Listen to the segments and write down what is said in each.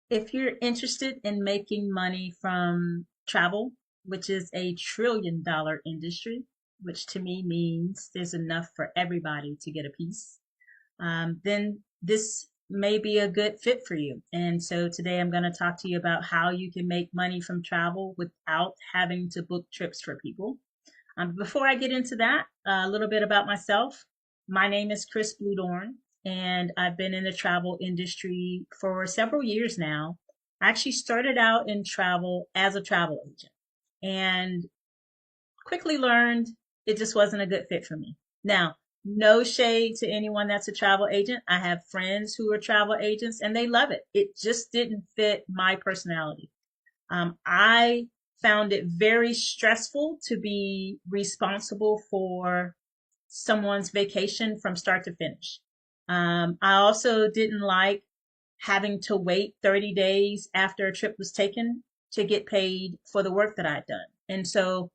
If you're interested in making money from travel, which is a $1 trillion industry, which to me means there's enough for everybody to get a piece, then this may be a good fit for you. And so today I'm going to talk to you about how you can make money from travel without having to book trips for people. Before I get into that, a little bit about myself. My name is Chris Bludorn, and I've been in the travel industry for several years now. I actually started out in travel as a travel agent and quickly learned it just wasn't a good fit for me. Now, no shade to anyone that's a travel agent. I have friends who are travel agents and they love it. It just didn't fit my personality. I found it very stressful to be responsible for someone's vacation from start to finish. I also didn't like having to wait 30 days after a trip was taken to get paid for the work that I'd done. And so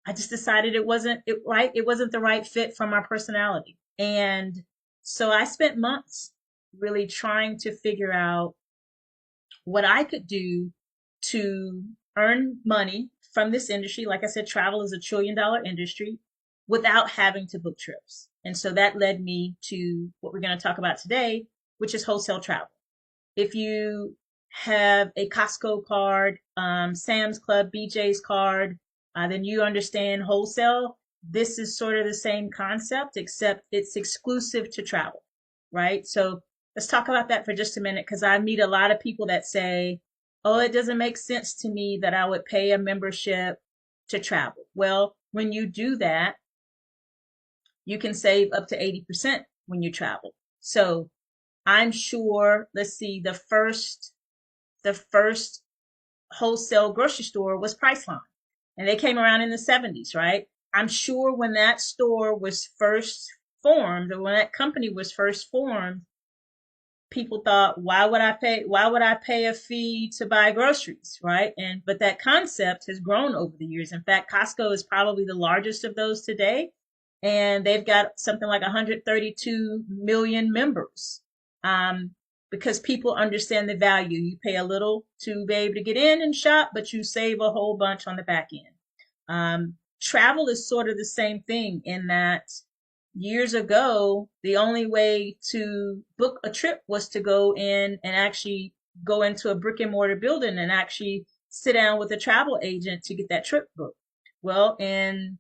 I just decided it wasn't the right fit for my personality. And so I spent months really trying to figure out what I could do to earn money from this industry. Like I said, travel is a $1 trillion industry without having to book trips. And so that led me to what we're going to talk about today, which is wholesale travel. If you have a Costco card, Sam's Club, BJ's card, then you understand wholesale. This is sort of the same concept, except it's exclusive to travel, right? So let's talk about that for just a minute because I meet a lot of people that say, oh, it doesn't make sense to me that I would pay a membership to travel. Well, when you do that, you can save up to 80% when you travel. So I'm sure, let's see, the first wholesale grocery store was Priceline. And they came around in the 70s, right? I'm sure when that store was first formed or when that company was first formed, people thought, why would I pay a fee to buy groceries, right? And but that concept has grown over the years. In fact, Costco is probably the largest of those today, and they've got something like 132 million members. Um, because people understand the value. You pay a little to be able to get in and shop, but you save a whole bunch on the back end. Travel is sort of the same thing in that years ago, the only way to book a trip was to go in and actually go into a brick and mortar building and actually sit down with a travel agent to get that trip booked. Well, in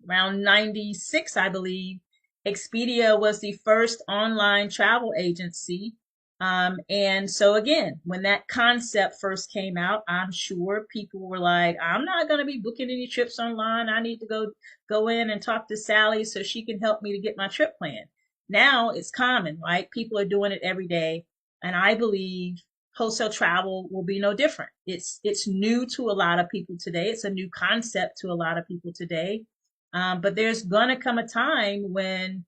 around 96, I believe, Expedia was the first online travel agency. And so again, when that concept first came out, I'm sure people were like, I'm not going to be booking any trips online. I need to go in and talk to Sally so she can help me to get my trip plan. Now it's common, right? People are doing it every day. And I believe wholesale travel will be no different. It's new to a lot of people today. It's a new concept to a lot of people today. But there's gonna come a time when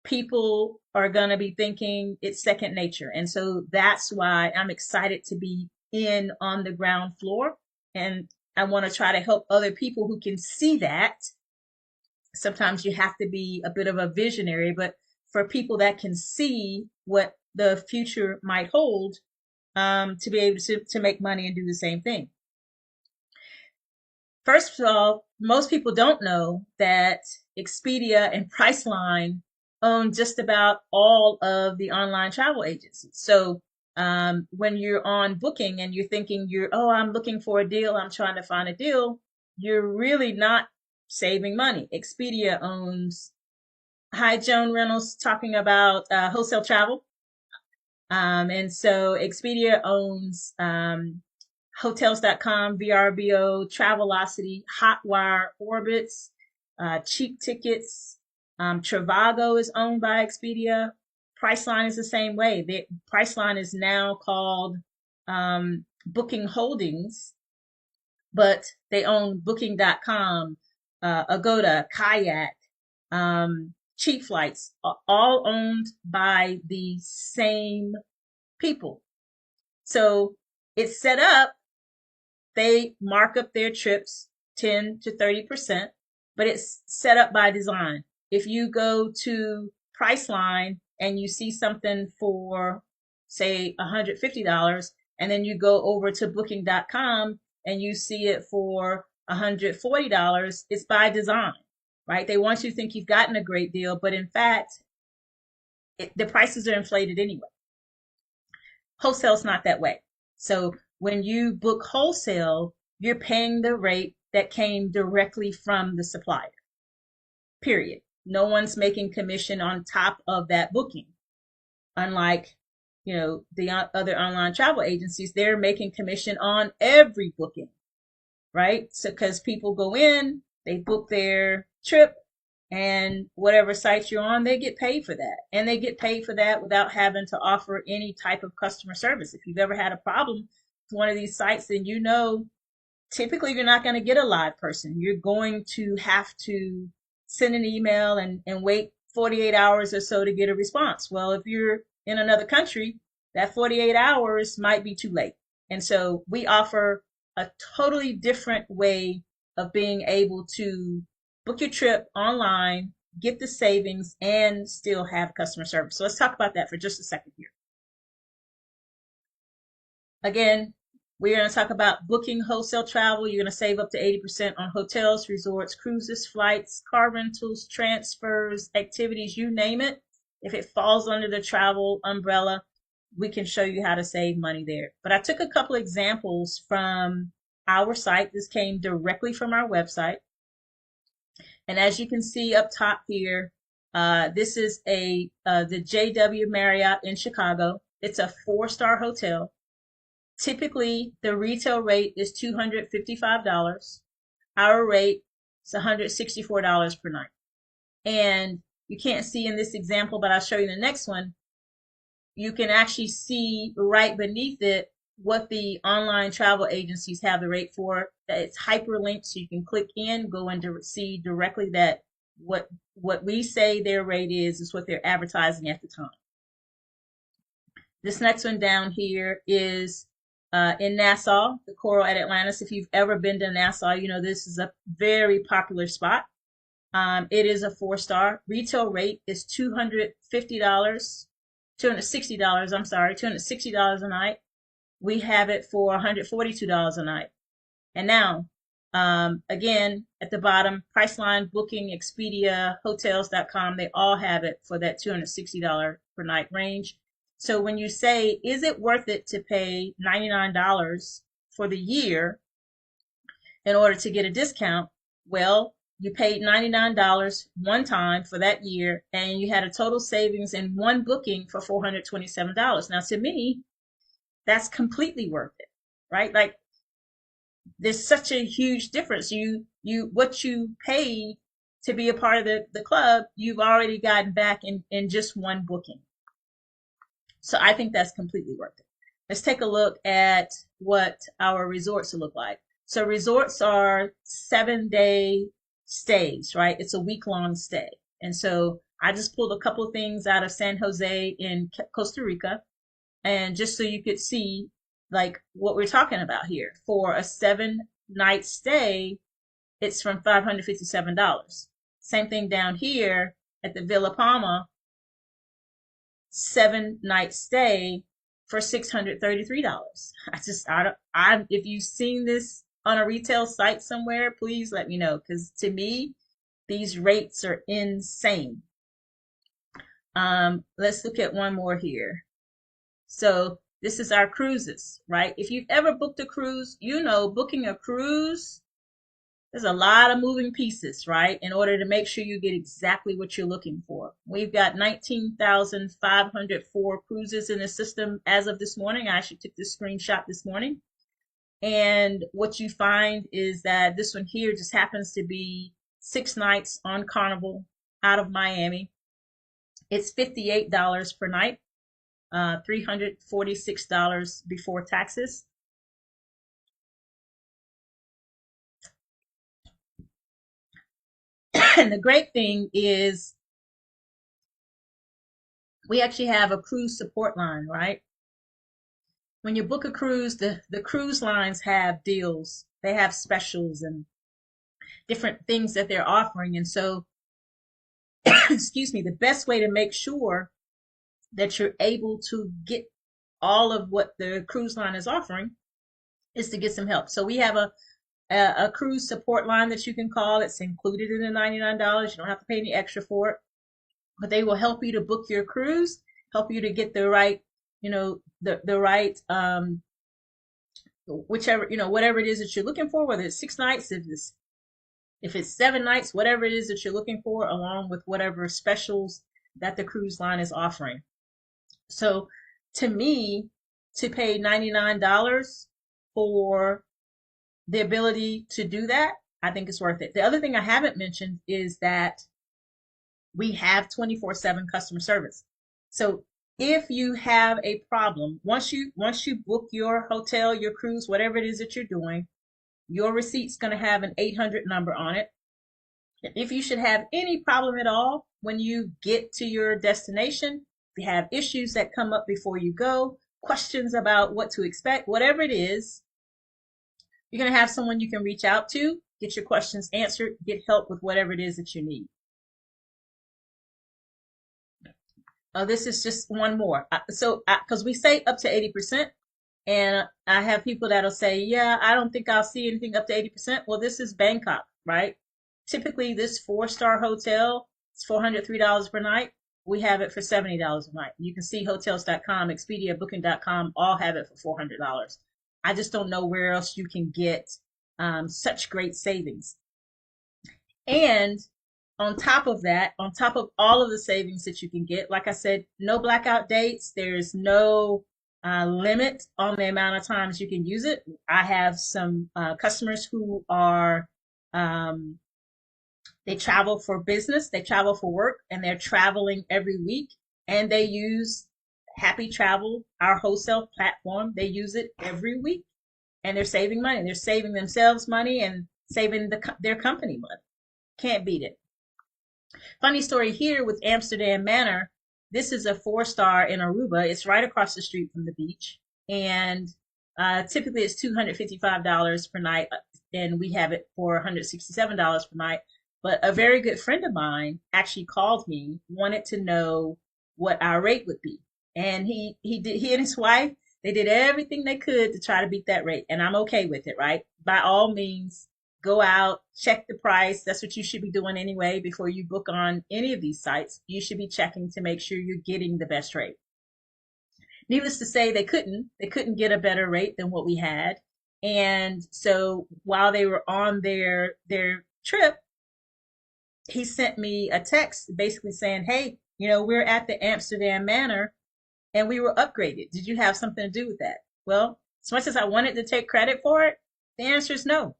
people are gonna be thinking it's second nature, and so that's why I'm excited to be in on the ground floor, and I want to try to help other people who can see that. Sometimes you have to be a bit of a visionary, but for people that can see what the future might hold, to be able to make money and do the same thing. First of all, most people don't know that Expedia and Priceline own just about all of the online travel agencies. So when you're on Booking and you're thinking oh, I'm looking for a deal, I'm trying to find a deal, you're really not saving money. Expedia owns, hi, Joan Reynolds talking about wholesale travel. And so Expedia owns Hotels.com, VRBO, Travelocity, Hotwire, Orbitz, Cheap Tickets. Trivago is owned by Expedia. Priceline is the same way. Priceline is now called Booking Holdings, but they own Booking.com, Agoda, Kayak, Cheap Flights, all owned by the same people. So it's set up, they mark up their trips 10 to 30%, but it's set up by design. If you go to Priceline and you see something for say $150, and then you go over to booking.com and you see it for $140, it's by design, right? They want you to think you've gotten a great deal, but in fact, the prices are inflated anyway. Wholesale's not that way. So when you book wholesale, you're paying the rate that came directly from the supplier, period. No one's making commission on top of that booking. Unlike, the other online travel agencies, they're making commission on every booking, right? So because people go in, they book their trip, and whatever site you're on, they get paid for that. And they get paid for that without having to offer any type of customer service. If you've ever had a problem with one of these sites, then typically you're not going to get a live person. You're going to have to send an email and wait 48 hours or so to get a response. Well, if you're in another country, that 48 hours might be too late. And so we offer a totally different way of being able to book your trip online, get the savings, and still have customer service. So let's talk about that for just a second here. Again, we're going to talk about booking wholesale travel. You're going to save up to 80% on hotels, resorts, cruises, flights, car rentals, transfers, activities, you name it. If it falls under the travel umbrella, we can show you how to save money there. But I took a couple examples from our site. This came directly from our website. And as you can see up top here, this is the JW Marriott in Chicago. It's a 4-star hotel. Typically, the retail rate is $255. Our rate is $164 per night. And you can't see in this example, but I'll show you in the next one. You can actually see right beneath it what the online travel agencies have the rate for. It's hyperlinked, so you can click in, go in to see directly that what we say their rate is what they're advertising at the time. This next one down here is in Nassau, the Coral at Atlantis. If you've ever been to Nassau, you know this is a very popular spot. It is a 4-star. Retail rate is $260 a night. We have it for $142 a night. And now, again, at the bottom, Priceline, Booking, Expedia, Hotels.com, they all have it for that $260 per night range. So when you say, is it worth it to pay $99 for the year in order to get a discount? Well, you paid $99 one time for that year, and you had a total savings in one booking for $427. Now, to me, that's completely worth it, right? Like, there's such a huge difference. What you paid to be a part of the club, you've already gotten back in just one booking. So I think that's completely worth it. Let's take a look at what our resorts look like. So resorts are 7-day stays, right? It's a week-long stay. And so I just pulled a couple of things out of San Jose in Costa Rica, and just so you could see like what we're talking about here. For a 7-night stay, it's from $557. Same thing down here at the Villa Palma, 7-night stay for $633. If you've seen this on a retail site somewhere, please let me know, because to me, these rates are insane. Let's look at one more here. So this is our cruises, right? If you've ever booked a cruise, you know booking a cruise, there's a lot of moving pieces, right? In order to make sure you get exactly what you're looking for. We've got 19,504 cruises in the system as of this morning. I actually took this screenshot this morning. And what you find is that this one here just happens to be 6 nights on Carnival out of Miami. It's $58 per night, $346 before taxes. And the great thing is we actually have a cruise support line, right? When you book a cruise, the cruise lines have deals. They have specials and different things that they're offering. And so, excuse me, the best way to make sure that you're able to get all of what the cruise line is offering is to get some help. So we have a cruise support line that you can call. It's included in the $99. You don't have to pay any extra for it, but they will help you to book your cruise, help you to get the right, the right, whichever, whatever it is that you're looking for, whether it's 6 nights, if it's 7 nights, whatever it is that you're looking for, along with whatever specials that the cruise line is offering. So to me, to pay $99 for the ability to do that, I think it's worth it. The other thing I haven't mentioned is that we have 24/7 customer service. So if you have a problem, once you book your hotel, your cruise, whatever it is that you're doing, your receipt's going to have an 800 number on it. If you should have any problem at all when you get to your destination, if you have issues that come up before you go, questions about what to expect, whatever it is, you're going to have someone you can reach out to, get your questions answered, get help with whatever it is that you need. This is just one more. Because we say up to 80%, and I have people that'll say, yeah, I don't think I'll see anything up to 80%. Well, this is Bangkok, right? Typically, this 4-star hotel is $403 per night. We have it for $70 a night. You can see hotels.com, Expedia, booking.com, all have it for $400. I just don't know where else you can get such great savings. And on top of that, on top of all of the savings that you can get, like I said, no blackout dates. There's no limit on the amount of times you can use it. I have some customers who are, they travel for business, they travel for work, and they're traveling every week, and they use Happy Travel, our wholesale platform. They use it every week, and they're saving money. They're saving themselves money and saving their company money. Can't beat it. Funny story here with Amsterdam Manor. This is a 4-star in Aruba. It's right across the street from the beach. And typically it's $255 per night, and we have it for $167 per night. But a very good friend of mine actually called me, wanted to know what our rate would be. And he and his wife, they did everything they could to try to beat that rate. And I'm okay with it, right? By all means, go out, check the price. That's what you should be doing anyway before you book on any of these sites. You should be checking to make sure you're getting the best rate. Needless to say, they couldn't get a better rate than what we had. And so while they were on their trip, he sent me a text basically saying, hey, we're at the Amsterdam Manor and we were upgraded. Did you have something to do with that? Well, as much as I wanted to take credit for it, the answer is no.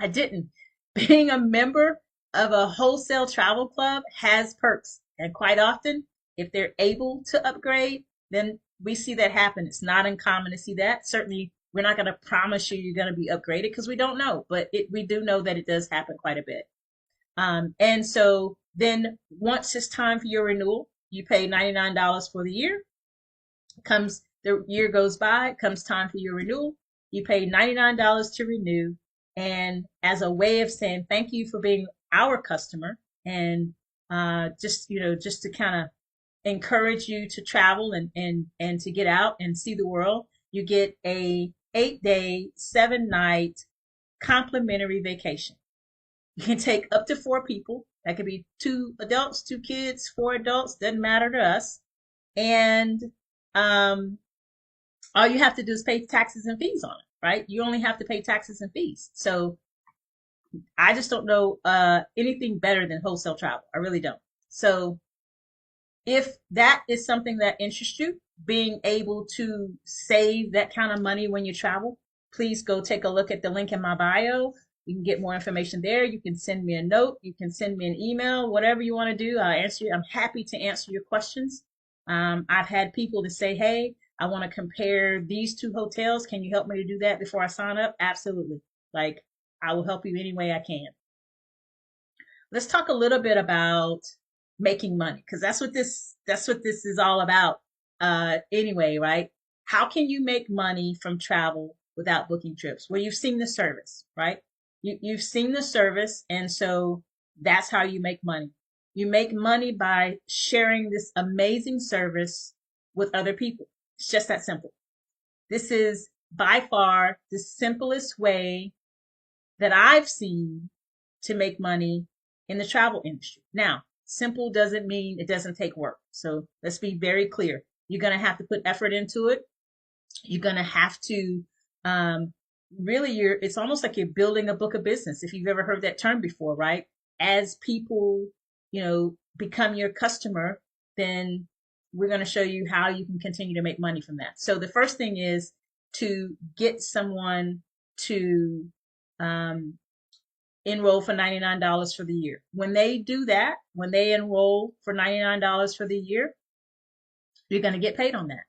I didn't. Being a member of a wholesale travel club has perks. And quite often, if they're able to upgrade, then we see that happen. It's not uncommon to see that. Certainly, we're not going to promise you're going to be upgraded because we don't know, but we do know that it does happen quite a bit. And so then once it's time for your renewal, you pay $99 for the year. The year goes by, comes time for your renewal. You pay $99 to renew. And as a way of saying thank you for being our customer, and just to kind of encourage you to travel and to get out and see the world, you get a 8-day, 7-night complimentary vacation. You can take up to 4 people. That could be 2 adults, 2 kids, 4 adults, doesn't matter to us. And all you have to do is pay taxes and fees on it, right? You only have to pay taxes and fees. So I just don't know anything better than wholesale travel. I really don't. So if that is something that interests you, being able to save that kind of money when you travel, please go take a look at the link in my bio. You can get more information there. You can send me a note. You can send me an email, whatever you want to do. I'll answer you. I'm happy to answer your questions. I've had people to say, hey, I want to compare these 2 hotels. Can you help me to do that before I sign up? Absolutely. Like, I will help you any way I can. Let's talk a little bit about making money, because that's what this is all about. Anyway, right? How can you make money from travel without booking trips? Well, you've seen the service, right? You've seen the service, and so that's how you make money. You make money by sharing this amazing service with other people. It's just that simple. This is by far the simplest way that I've seen to make money in the travel industry. Now, simple doesn't mean it doesn't take work. So let's be very clear. You're going to have to put effort into it. You're going to have to um, really, it's almost like you're building a book of business, if you've ever heard that term before, right? As people, become your customer, then we're going to show you how you can continue to make money from that. So the first thing is to get someone to um, enroll for $99 for the year. When they do that, when they enroll for $99 for the year, you're going to get paid on that.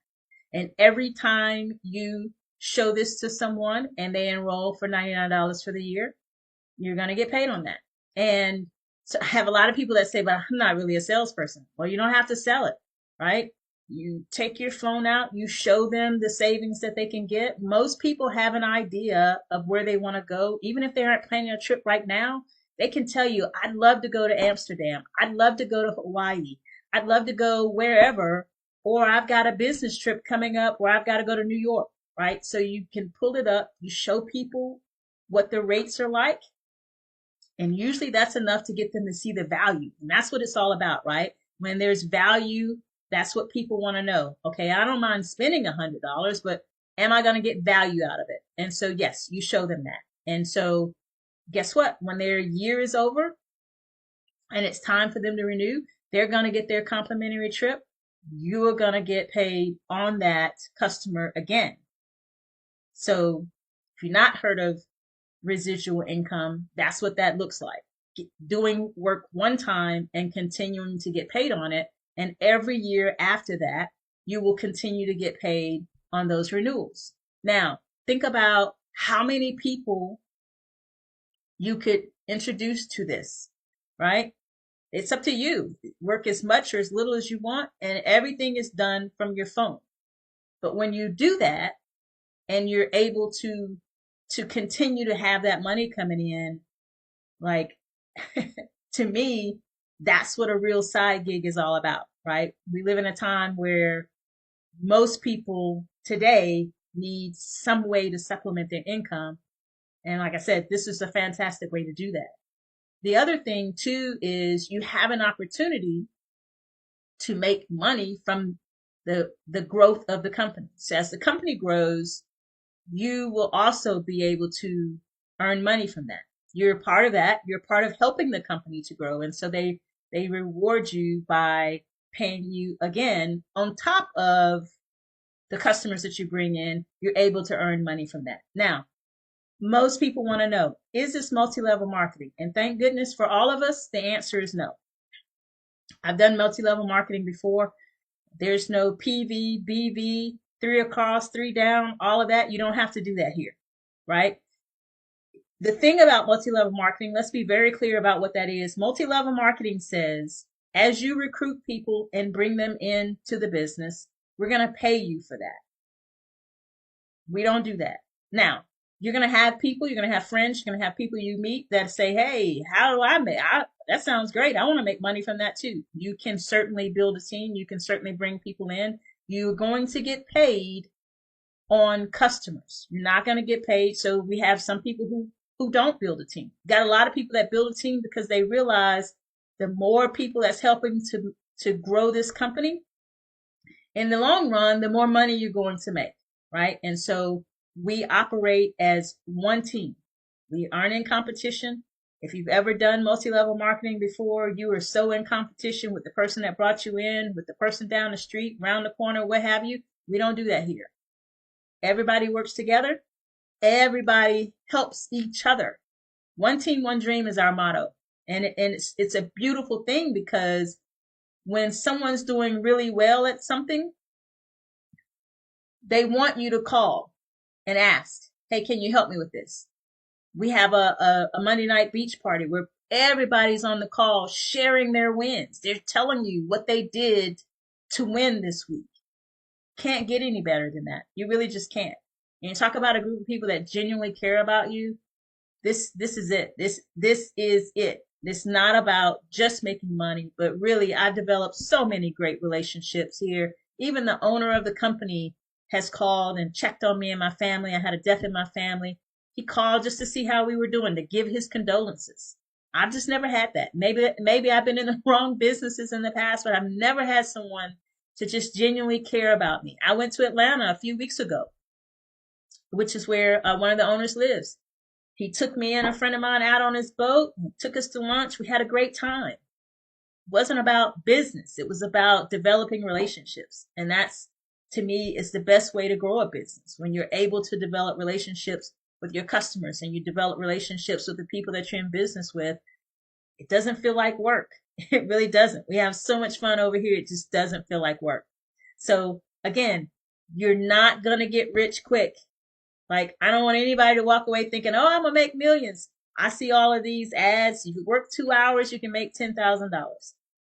And every time you show this to someone and they enroll for $99 for the year, you're going to get paid on that. And so I have a lot of people that say, but I'm not really a salesperson. Well, you don't have to sell it, right? You take your phone out, you show them the savings that they can get. Most people have an idea of where they want to go. Even if they aren't planning a trip right now, they can tell you, I'd love to go to Amsterdam. I'd love to go to Hawaii. I'd love to go wherever. Or I've got a business trip coming up where I've got to go to New York, right? So you can pull it up. You show people what the rates are like. And usually that's enough to get them to see the value. And that's what it's all about, right? When there's value, that's what people want to know. Okay, I don't mind spending $100, but am I going to get value out of it? And so, yes, you show them that. And so, guess what? When their year is over and it's time for them to renew, they're going to get their complimentary trip. You are going to get paid on that customer again. So, if you've not heard of residual income, that's what that looks like. Doing work one time and continuing to get paid on it. And every year after that, you will continue to get paid on those renewals. Now, think about how many people you could introduce to this, right? It's up to you. Work as much or as little as you want, and everything is done from your phone. But when you do that and you're able to continue to have that money coming in, like to me, that's what a real side gig is all about, right? We live in a time where most people today need some way to supplement their income. And like I said, this is a fantastic way to do that. The other thing too is you have an opportunity to make money from the growth of the company. So as the company grows, you will also be able to earn money from that. You're part of that. You're part of helping the company to grow. And so they reward you by paying you again on top of the customers that you bring in. You're able to earn money from that. Now, most people want to know, is this multi-level marketing? And thank goodness for all of us, the answer is no. I've done multi-level marketing before. There's no PV, BV, 3 across, 3 down, all of that. You don't have to do that here, right? The thing about multi-level marketing, let's be very clear about what that is. Multi-level marketing says, as you recruit people and bring them into the business, we're going to pay you for that. We don't do that. Now, you're going to have people, you're going to have friends, you're going to have people you meet that say, hey, how do I make, that sounds great. I want to make money from that too. You can certainly build a team. You can certainly bring people in. You're going to get paid on customers. You're not going to get paid. So we have some people who don't build a team. Got a lot of people that build a team because they realize the more people that's helping to grow this company, in the long run, the more money you're going to make, right? And so we operate as one team. We aren't in competition. If you've ever done multi-level marketing before, you are so in competition with the person that brought you in, with the person down the street, round the corner, what have you. We don't do that here. Everybody works together. Everybody helps each other. One team, one dream is our motto. And it's a beautiful thing because when someone's doing really well at something, they want you to call and ask, hey, can you help me with this? We have a Monday night beach party where everybody's on the call sharing their wins. They're telling you what they did to win this week. Can't get any better than that. You really just can't. And you talk about a group of people that genuinely care about you. This is it. This is it. It's not about just making money, but really I've developed so many great relationships here. Even the owner of the company has called and checked on me and my family. I had a death in my family. He called just to see how we were doing, to give his condolences. I've just never had that. Maybe I've been in the wrong businesses in the past, but I've never had someone to just genuinely care about me. I went to Atlanta a few weeks ago, which is where one of the owners lives. He took me and a friend of mine out on his boat, took us to lunch. We had a great time. It wasn't about business. It was about developing relationships. And that's, to me, is the best way to grow a business. When you're able to develop relationships with your customers and you develop relationships with the people that you're in business with, it doesn't feel like work. It really doesn't. We have so much fun over here. It just doesn't feel like work. So again, you're not going to get rich quick. Like, I don't want anybody to walk away thinking, oh, I'm going to make millions. I see all of these ads. You can work 2 hours, you can make $10,000.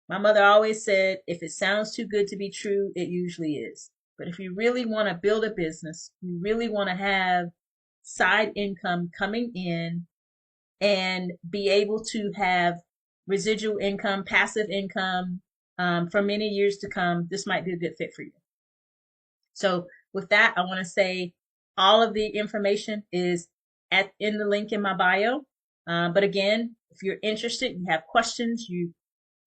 My mother always said, if it sounds too good to be true, it usually is. But if you really want to build a business, you really want to have side income coming in and be able to have residual income, passive income for many years to come, this might be a good fit for you. So with that, I want to say all of the information is in the link in my bio. But again, if you're interested, you have questions, you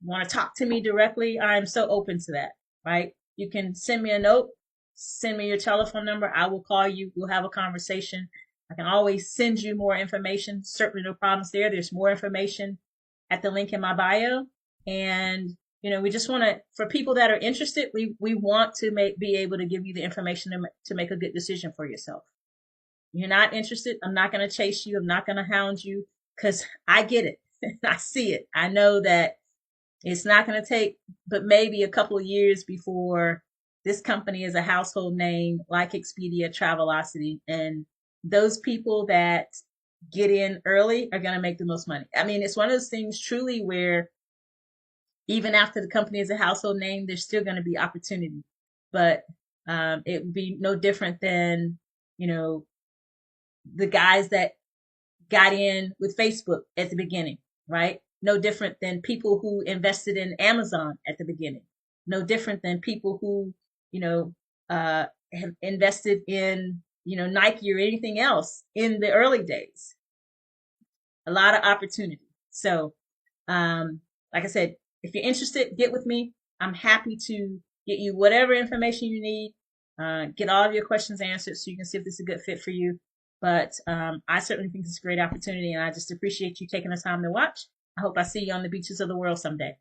want to talk to me directly, I'm so open to that, right? You can send me a note, send me your telephone number. I will call you. We'll have a conversation. I can always send you more information. Certainly no problems there. There's more information at the link in my bio. And, we just want to, for people that are interested, we want to be able to give you the information to make a good decision for yourself. You're not interested, I'm not going to chase you. I'm not going to hound you, because I get it. I see it. I know that it's not going to take but maybe a couple of years before this company is a household name like Expedia, Travelocity, and those people that get in early are going to make the most money. I mean, it's one of those things truly where even after the company is a household name, there's still going to be opportunity. But it would be no different than, the guys that got in with Facebook at the beginning, right? No different than people who invested in Amazon at the beginning. No different than people who, have invested in, Nike or anything else in the early days. A lot of opportunity. So, like I said, if you're interested, get with me. I'm happy to get you whatever information you need, get all of your questions answered so you can see if this is a good fit for you. But I certainly think it's a great opportunity, and I just appreciate you taking the time to watch. I hope I see you on the beaches of the world someday.